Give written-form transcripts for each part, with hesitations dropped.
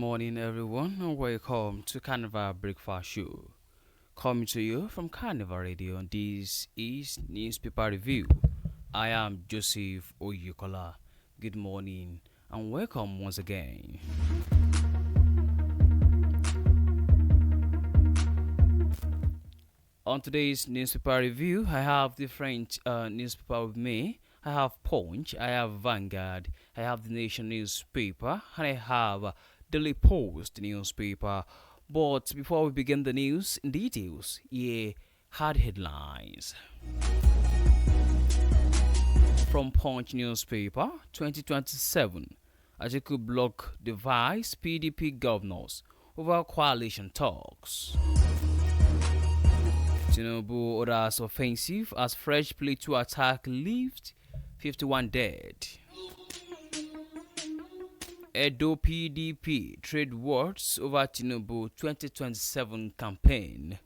morning, everyone, and welcome to Carnival Breakfast Show. Coming to you from Carnival Radio, and this is Newspaper Review. I am Joseph Oyo. Good morning, and welcome once again. On today's Newspaper Review, I have different newspaper with me. I have Punch, I have Vanguard, I have The Nation newspaper, and I have Daily Post newspaper. But before we begin the news in details, here are the headlines. From Punch newspaper, 2027, Atiku block device PDP governors over coalition talks. Tinubu orders offensive as fresh plea to attack leaves 51 dead. Edo PDP trade wars over Tinubu 2027 campaign.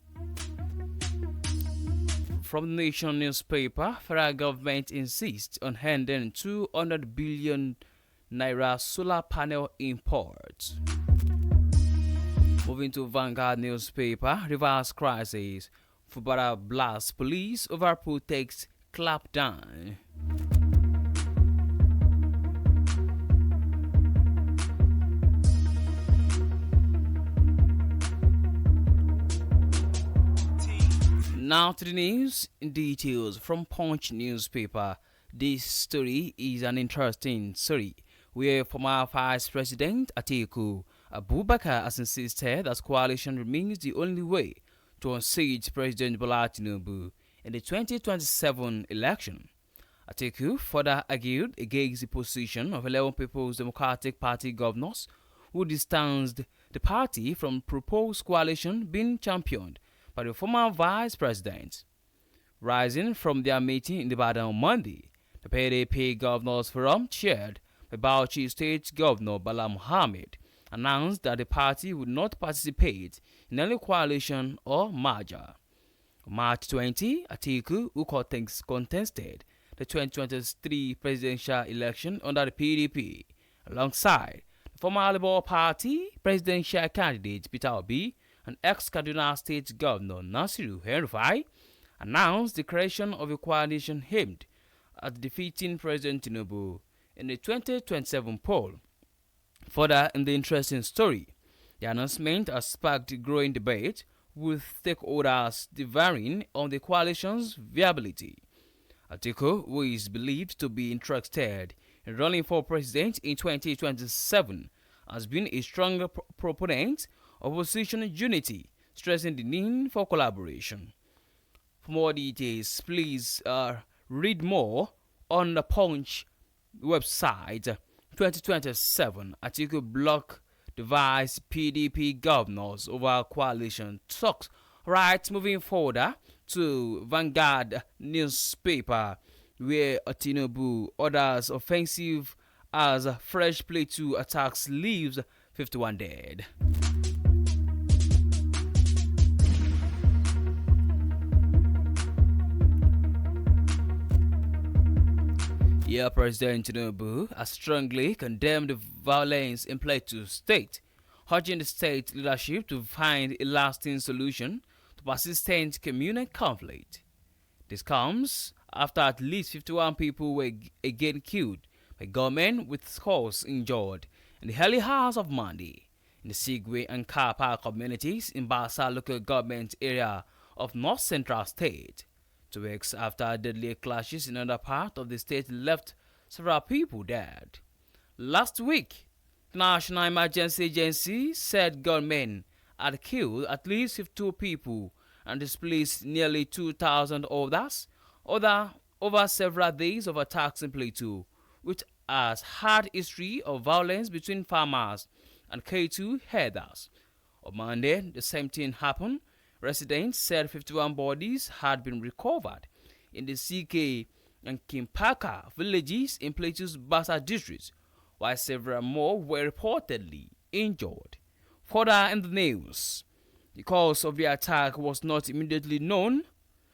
From the Nation newspaper, federal government insists on handing 200 billion naira solar panel imports. Moving to Vanguard newspaper, reverse crisis. Fubara blasts police over protest clampdown. Now to the news in details from Punch newspaper. This story is an interesting story where former Vice President Atiku Abubakar has insisted that coalition remains the only way to unseat President Bola Tinubu in the 2027 election. Atiku further argued against the position of 11 People's Democratic Party governors who distanced the party from proposed coalition being championed by the former vice president. Rising from their meeting in Ibadan on Monday, the PDP Governors Forum, chaired by Oyo State Governor Bala Mohammed, announced that the party would not participate in any coalition or merger. On March 20, Atiku, who contested the 2023 presidential election under the PDP, alongside the former Labour Party presidential candidate Peter Obi and ex-Kaduna State Governor Nasiru El-Rufai, announced the creation of a coalition aimed at defeating President Tinubu in the 2027 poll. Further in the interesting story, the announcement has sparked growing debate with stakeholders differing on the coalition's viability. Atiku, who is believed to be interested in running for president in 2027, has been a strong proponent of opposition unity, stressing the need for collaboration. For more details, please read more on the Punch website. 2027, Atiku block device PDP governors over coalition talks. Right, moving forward to Vanguard newspaper, where Tinubu orders offensive as fresh play to attacks leaves 51 dead. Yeah, President Tinubu has strongly condemned the violence in Plateau State, urging the state leadership to find a lasting solution to persistent communal conflict. This comes after at least 51 people were again killed by gunmen with scores injured in the early hours of Monday in the Sigwe and Kapa communities in Basa local government area of North Central State. 2 weeks after deadly clashes in another part of the state left several people dead. Last week, the National Emergency Agency said gunmen had killed at least 52 people and displaced nearly 2,000 others over several days of attacks in Plateau, which has had history of violence between farmers and K2 herders. On Monday, the same thing happened. Residents said 51 bodies had been recovered in the CK and Kimpaka villages in Plateau's Basa district, while several more were reportedly injured. Further in the news, the cause of the attack was not immediately known.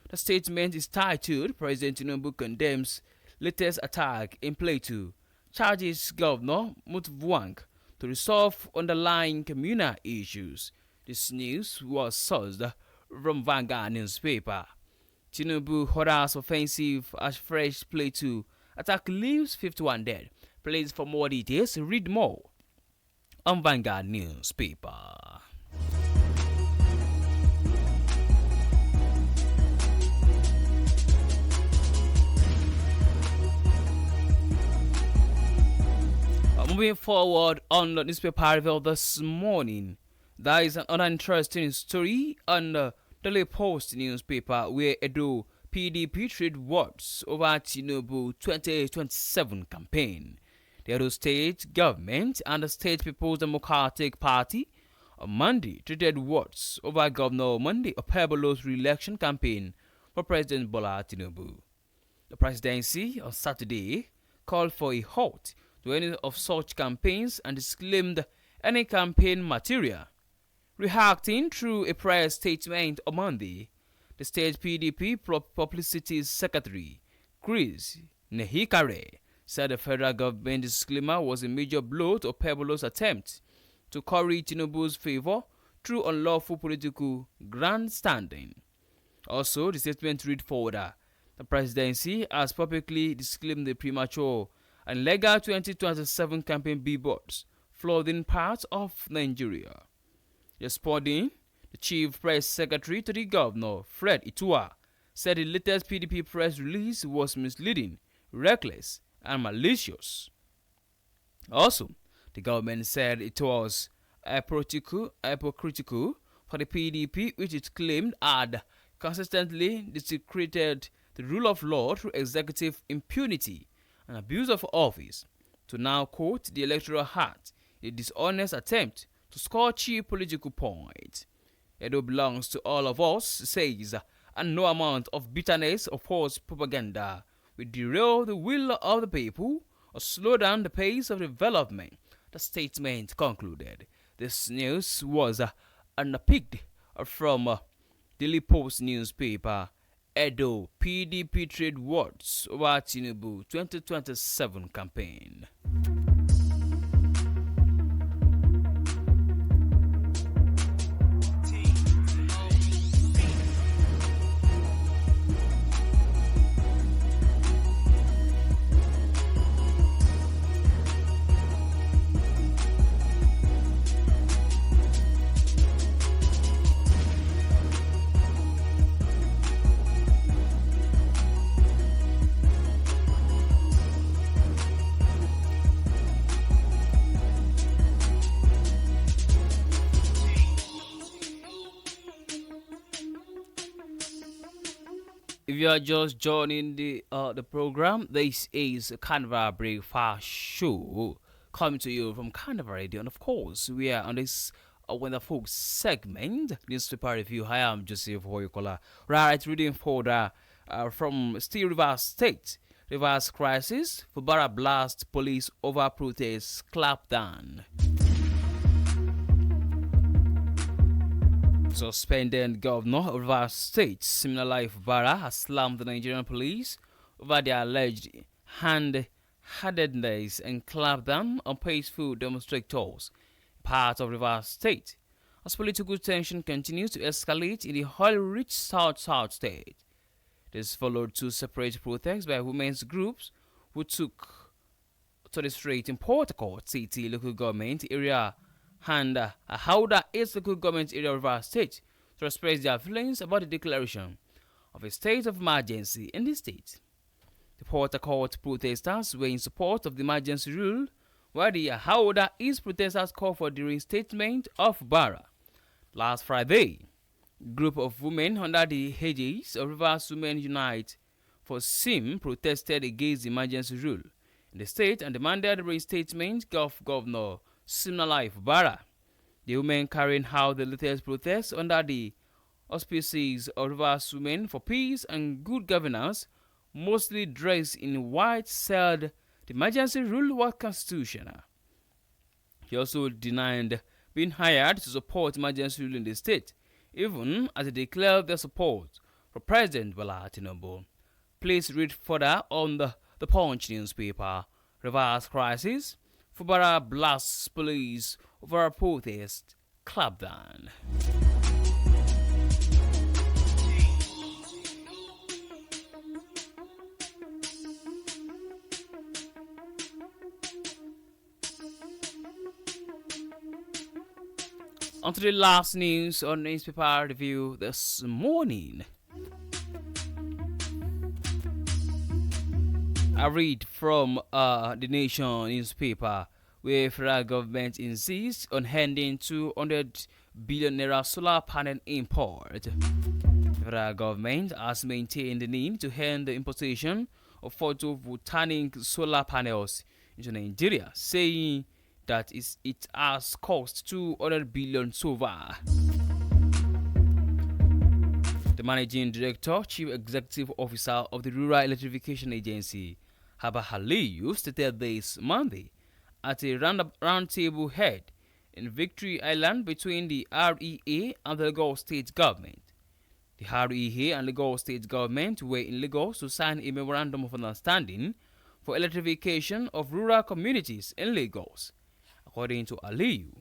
The statement is titled, President Tinubu condemns latest attack in Plateau, charges Governor Mutvuang to resolve underlying communal issues. This news was sourced from Vanguard newspaper. Tinubu orders offensive as fresh play to attack leaves 51 dead. Please, for more details, read more on Vanguard newspaper. Moving forward on the newspaper article this morning, there is another interesting story on the Daily Post newspaper where Edo PDP trade words over Tinubu 2027 campaign. The Oyo State government and the State People's Democratic Party on Monday traded words over Governor Monday Okpebholo's re-election campaign for President Bola Tinubu. The presidency on Saturday called for a halt to any of such campaigns and disclaimed any campaign material. Reacting through a press statement on Monday, the state PDP Publicity Secretary Chris Nehikare said the federal government disclaimer was a major blow to Okpebholo's attempt to curry Tinubu's favor through unlawful political grandstanding. Also, the statement read further: the presidency has publicly disclaimed the premature and legal 2027 campaign billboards flooding parts of Nigeria. Responding, the chief press secretary to the governor, Fred Itua, said the latest PDP press release was misleading, reckless, and malicious. Also, the government said it was hypocritical for the PDP, which it claimed had consistently desecrated the rule of law through executive impunity and abuse of office, to now quote the Electoral Act, a dishonest attempt to score cheap political points. Edo belongs to all of us, says, and no amount of bitterness or false propaganda will derail the will of the people or slow down the pace of development, the statement concluded. This news was unpicked from Daily Post newspaper. Edo PDP trade words over Tinubu 2027 campaign. If you are just joining the program, this is Carnival Breakfast Show coming to you from Carnival Radio, and of course, we are on this wonderful segment, newspaper review. I am Joseph Hoyokola. Right, reading further from still Rivers State. Rivers crisis, Fubara blast police over protests clampdown. Suspended governor of Oyo State, Siminalayi Fubara, has slammed the Nigerian police over their alleged hand-handedness and clampdown on peaceful demonstrators, part of Oyo State, as political tension continues to escalate in the oil-rich South State. This followed two separate protests by women's groups who took to the street in Port Harcourt City local government area and Hauda East local government area of our state to express their feelings about the declaration of a state of emergency in the state. The Port Harcourt protesters were in support of the emergency rule, while the Hauda East protesters called for the reinstatement of Bara. Last Friday, a group of women under the aegis of Rivers Women Unite for SIM protested against the emergency rule in the state and demanded the reinstatement of Governor Siminalayi Fubara. The women carrying out the latest protests under the auspices of Rivers Women for Peace and Good Governance, mostly dressed in white, said the emergency rule was constitutional. He also denied being hired to support emergency rule in the state, even as they declared their support for President Bola Tinubu. Please read further on the Punch newspaper. Rivers crisis, Fubara blasts police over a protest clampdown. On to the last news on newspaper review this morning. I read from the Nation newspaper, where federal government insists on handing 200 billion naira solar panel import. The federal government has maintained the need to hand the importation of photovoltaic solar panels into Nigeria, saying that it has cost 200 billion so far. The managing director, chief executive officer of the Rural Electrification Agency, Haba Haliyu, stated this Monday at a roundtable held in Victory Island between the REA and the Lagos State government. The REA and Lagos State government were in Lagos to sign a memorandum of understanding for electrification of rural communities in Lagos. According to Aliyu,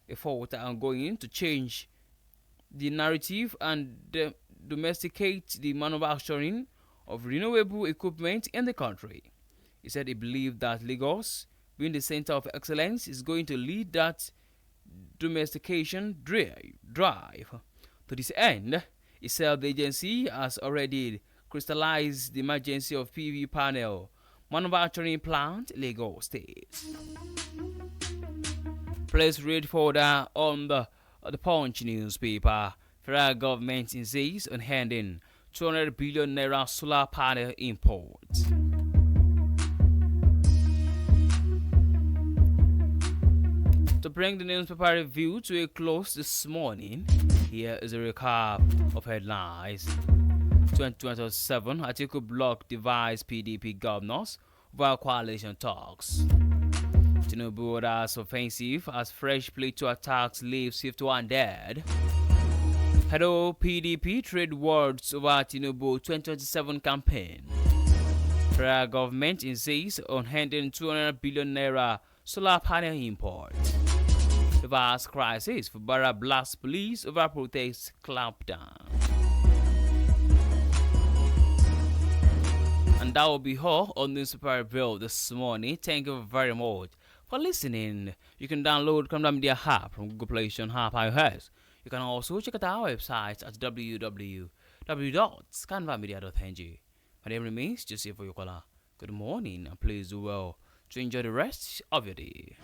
efforts are ongoing to change the narrative and domesticate the manufacturing of renewable equipment in the country. He said he believed that Lagos, being the center of excellence, is going to lead that domestication drive. To this end, he said the agency has already crystallized the emergency of PV panel manufacturing plant in Lagos State. Please read further on the Punch newspaper. Federal government insists on handing 200 billion naira solar panel import. To bring the newspaper review to a close this morning, here is a recap of headlines. 2027 Atiku block divides PDP governors over coalition talks. Tinubu orders offensive as fresh Plateau attacks leaves 51 dead. Hello PDP trade words over Tinubu 2027 campaign. Federal government insists on handing 200 billion naira solar panel import. Reverse crisis for Barra blast police over protest clampdown. And that will be all on Newspaper Review this morning. Thank you very much for listening. You can download Carnival Media app from Google Play Store and App iOS. You can also check out our website at www.carnivalmedia.ng. My name remains Joseph Oyokola. Good morning and please do well to enjoy the rest of your day.